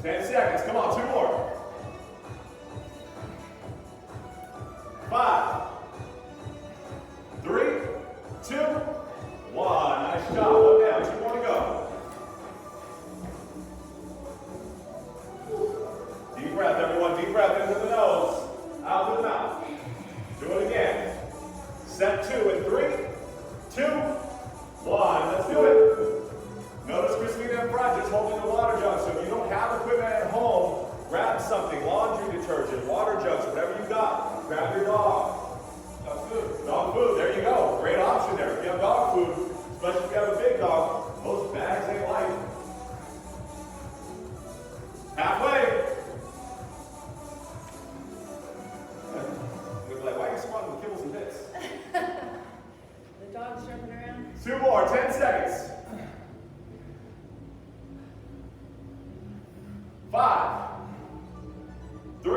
Ten seconds. Come on, 2 more. 5, 3, 2, 1. Nice job. 1 down. 2 more to go. Deep breath, everyone. Deep breath into the nose, out the mouth. Do it again. Set 2 in 3, 2, 1. Let's do it. Notice Christina and Brad just holding the water jug. So if you don't have equipment at home, grab something. Laundry detergent, water jugs, whatever you got. Grab your dog. Dog food. Dog food. There you go. Great option there. If you have dog food, especially if you have a big dog, those bags ain't light. Halfway. You're like, why are you squatting with kibbles and bits? The dog's jumping around. 2 more. 10 seconds. 5, 3,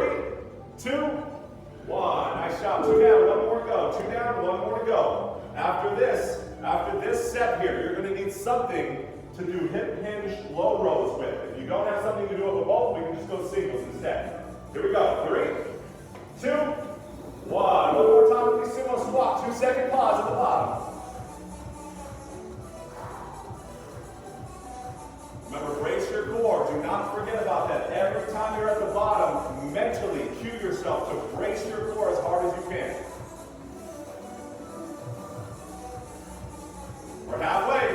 2, 1. Nice job. 2 down, 1 more to go. 2 down, 1 more to go. After this set here, you're going to need something to do hip hinge low rows with. If you don't have something to do with a bolt, we can just go singles instead. Here we go. 3, 2, 1. One more time with the sumo squat. 2-second pause at the bottom. Remember, brace your core. Do not forget about that. Every time you're at the bottom, mentally cue yourself to brace your core as hard as you can. We're halfway.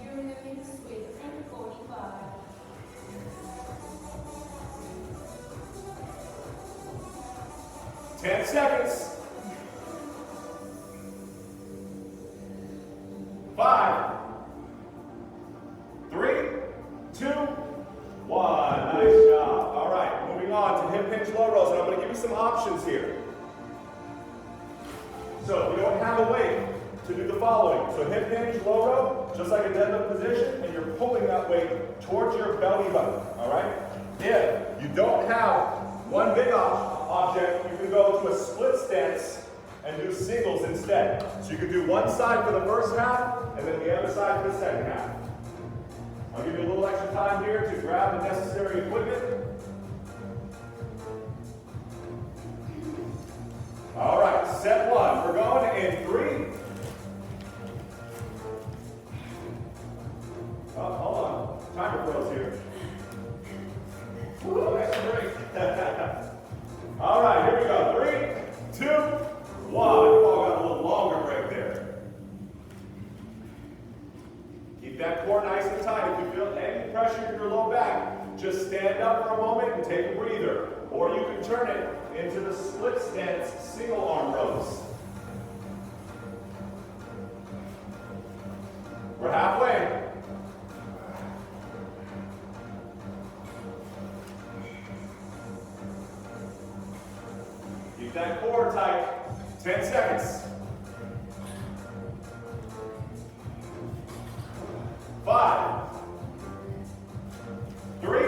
You're in the mix with F45. 10 seconds. 5, 3, 2, one. Nice job. All right, moving on to hip hinge low rows, and I'm going to give you some options here. So if you don't have a weight, to do the following. So hip hinge low row, just like a deadlift position, and you're pulling that weight towards your belly button. All right. If you don't have one big object, you can go to a split stance and do singles instead. So you can do one side for the first half, and then the other side for the second half. I'll give you a little extra time here to grab the necessary equipment. All right, set one. We're going in 3. Oh, hold on. Timer froze here. Woo, that's great. All right, here we go. 3, 2, 1. You all got a little longer break there. Keep that core nice and tight. If you feel any pressure in your low back, just stand up for a moment and take a breather. Or you can turn it into the split stance single arm rows. We're halfway. Keep that core tight. 10 seconds. 5, 3,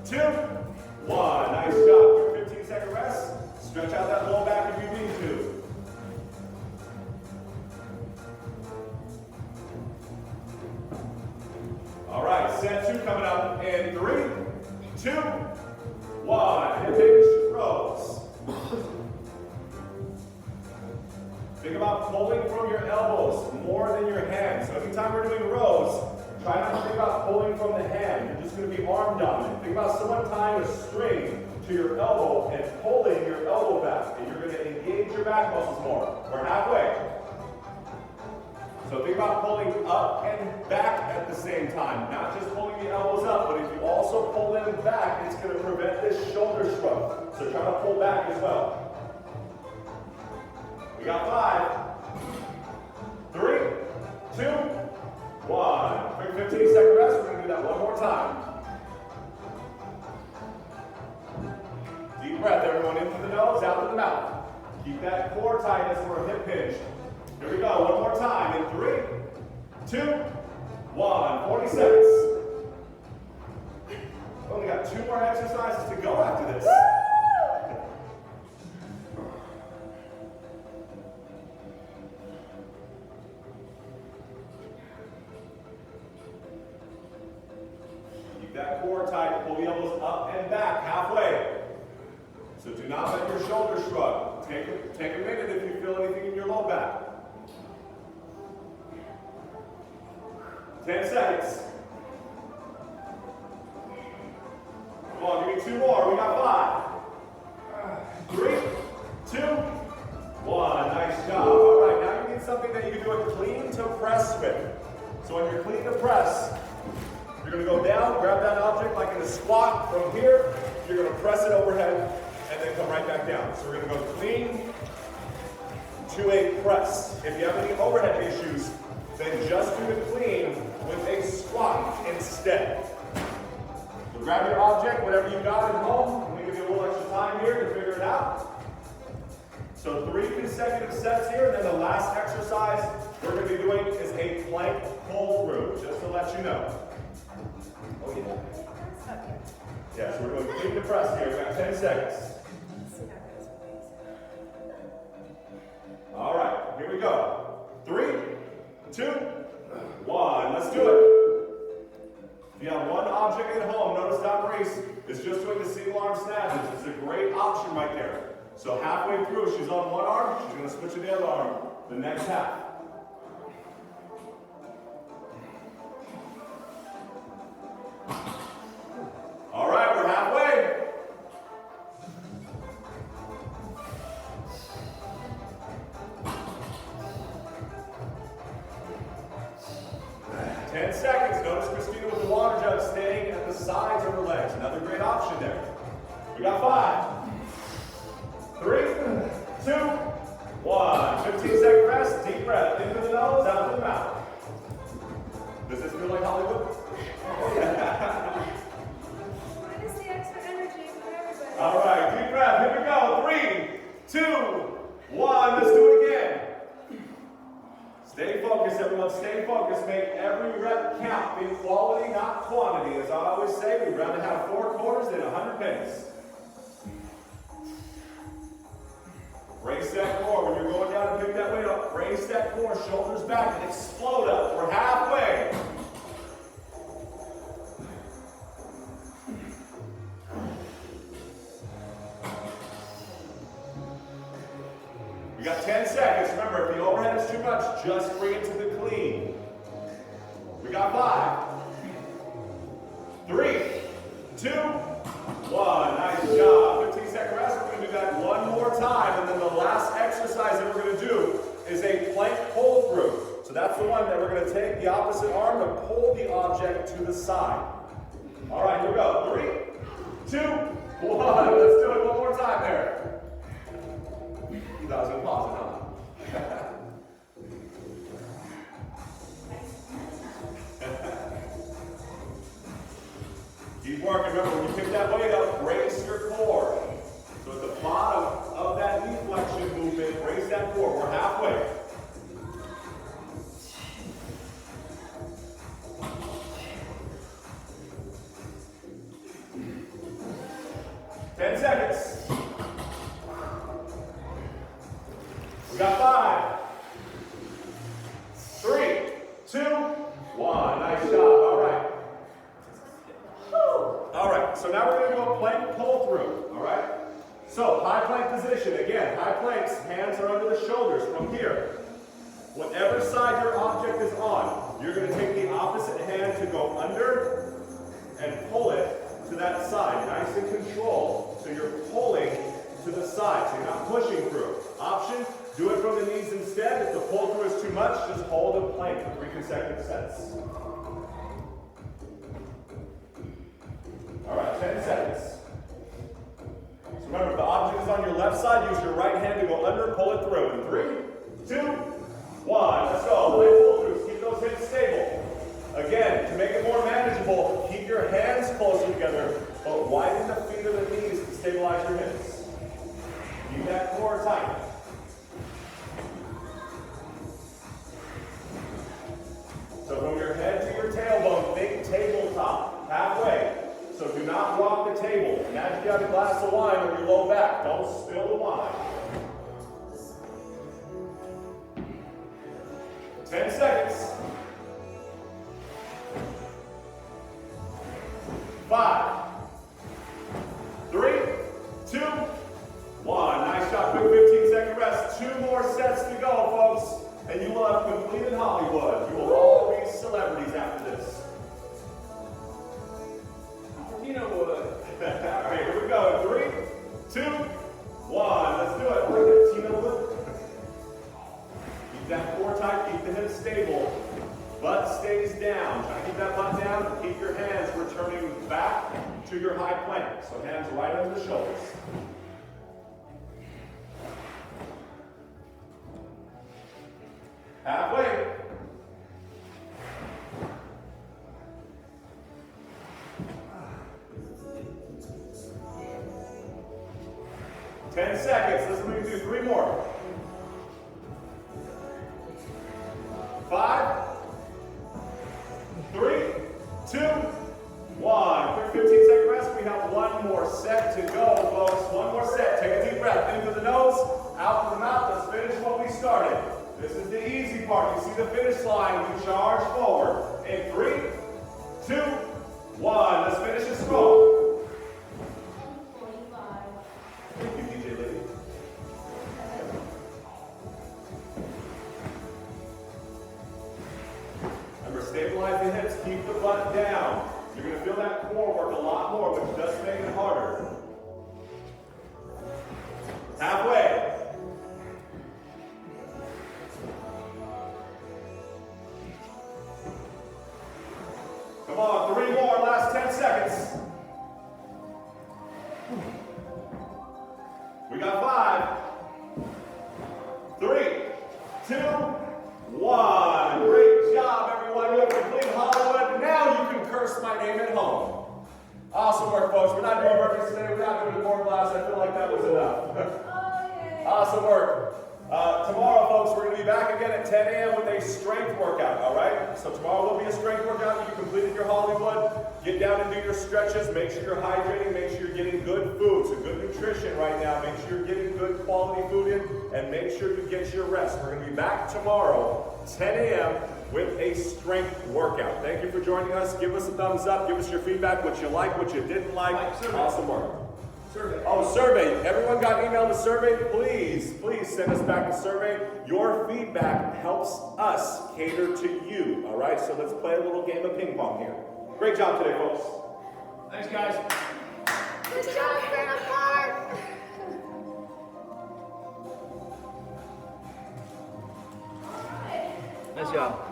2, 1. Nice job. Your 15-second rest. Stretch out that low back if you need to. All right, set 2 coming up in 3, 2, 1. Hip hinge rows. Think about pulling from your elbows more than your hands. So anytime we're doing rows, try not to think about pulling from the hand. You're just going to be arm dominant. Think about someone tying a string to your elbow and pulling your elbow back. And you're going to engage your back muscles more. We're halfway. So think about pulling up and back at the same time. Not just pulling the elbows up, but if you also pull them back, it's going to prevent this shoulder shrug. So try to pull back as well. We got 5, 3, 2, 1. Quick 15-second rest. We're going to do that one more time. Deep breath, everyone. In through the nose, out through the mouth. Keep that core tight as we're hip hinge. Here we go. One more time. In 3, 2, 1. 40 seconds. Only got 2 more exercises to go after this. That core tight, pull the elbows up and back, halfway. So do not let your shoulders shrug. Take a minute if you feel anything in your low back. 10 seconds. Come on, give me 2 more. We got 5, 3, 2, 1. Nice job. All right, now you need something that you can do a clean to press with. So when you're clean to press, you're going to go down, grab that object like in a squat from here. You're going to press it overhead and then come right back down. So we're going to go clean to a press. If you have any overhead issues, then just do the clean with a squat instead. So grab your object, whatever you got at home. I'm going to give you a little extra time here to figure it out. So 3 consecutive sets here, and then the last exercise we're going to be doing is a plank pull through, just to let you know. Oh, yeah. Yeah, so we're going clean to press here. We've got 10 seconds. All right, here we go. 3, 2, 1. Let's do it. If you have one object at home, notice Dr. Grace is just doing the single arm snatches. It's a great option right there. So halfway through, she's on one arm. She's going to switch to the other arm the next half. All right, we're halfway. Ten seconds. Notice Christina with the water jug staying at the sides of her legs. Another great option there. We got 5, 3, 2, 1. 15-second rest. Deep breath. In through the nose, out through the mouth. Does this feel like Hollywood? every rep count. Think quality, not quantity. As I always say, we'd rather have 4 quarters than 100 pennies. Brace that core. When you're going down and pick that weight up, brace that core, shoulders back, and explode up. We're halfway. We got 10 seconds. Remember, if the overhead is too much, just bring it to the clean. We got 5, 3, 2, 1. Nice job. 15-second rest. We're going to do that one more time. And then the last exercise that we're going to do is a plank pull through. So that's the one that we're going to take the opposite arm and pull the object to the side. All right, here we go. 3, 2, 1. Let's do it one more time there. That was going to pause it, huh? Keep working. Remember, when you pick that weight up, brace your core. So at the bottom of that knee flexion movement, brace that core. We're halfway. We got 5, 3, 2, 1. Nice job. All right. All right. So now we're going to do a plank pull through. All right. So high plank position. Again, high planks. Hands are under the shoulders from here. Whatever side your object is on, you're going to take the opposite hand to go under and pull it to that side. Nice and controlled. So you're pulling to the side. So you're not pushing through. Option. Do it from the knees instead. If the pull through is too much, just hold a plank for 3 consecutive sets. All right, 10 seconds. So remember, if the object is on your left side, use your right hand to go under, pull it through. In 3, 2, 1. Let's go. Plank pull throughs. Keep those hips stable. Again, to make it more manageable, keep your hands closer together, but widen the feet of the knees to stabilize your hips. Keep that core tight. So from your head to your tailbone, think tabletop, halfway. So do not rock the table. Imagine you have a glass of wine on your low back. Don't spill the wine. 10 seconds. 5, 3, 2, 1. Nice job. Quick 15-second rest. 2 more sets to go, folks. And you will have completed Hollywood. You will all be celebrities after this. Cupertino would. All right, here we go. 3, 2, 1. Let's do it. Like that Tina would. Keep that core tight. Keep the hips stable. Butt stays down. Try to keep that butt down. Keep your hands returning back to your high plank. So hands right under the shoulders. Halfway. Ten seconds. Let's move to 3 more. 5, 3, 2, 1. Quick 15-second rest. We have 1 more set to go, folks. 1 more set. Take a deep breath. In through the nose, out through the mouth. Let's finish what we started. This is the easy part. You see the finish line. We charge forward. In 3, 2, 1. Let's finish it strong. 45. Thank you, DJ Lady. Remember, stabilize the hips. Keep the butt down. You're going to feel that core work a lot more, which does make it harder. Halfway. Come on, 3 more, last 10 seconds. We got 5, 3, 2, 1. Great job, everyone. You have completed Hollywood. Now you can curse my name at home. Awesome work, folks. We're not doing burpees today. We're not doing the core class. I feel like that was enough. Oh, yay. Awesome work. Tomorrow, folks, we're going to be back again at 10 a.m. with a strength workout, all right? So tomorrow will be a strength workout. You completed your Hollywood. Get down and do your stretches. Make sure you're hydrating. Make sure you're getting good food. So good nutrition right now. Make sure you're getting good quality food in. And make sure you get your rest. We're going to be back tomorrow, 10 a.m. with a strength workout. Thank you for joining us. Give us a thumbs up. Give us your feedback, what you like, what you didn't like. Awesome work. Survey. Oh, survey. Everyone got emailed a survey? Please send us back a survey. Your feedback helps us cater to you, all right? So let's play a little game of ping pong here. Great job today, folks. Thanks, guys. Good job, Grandpa. Nice job.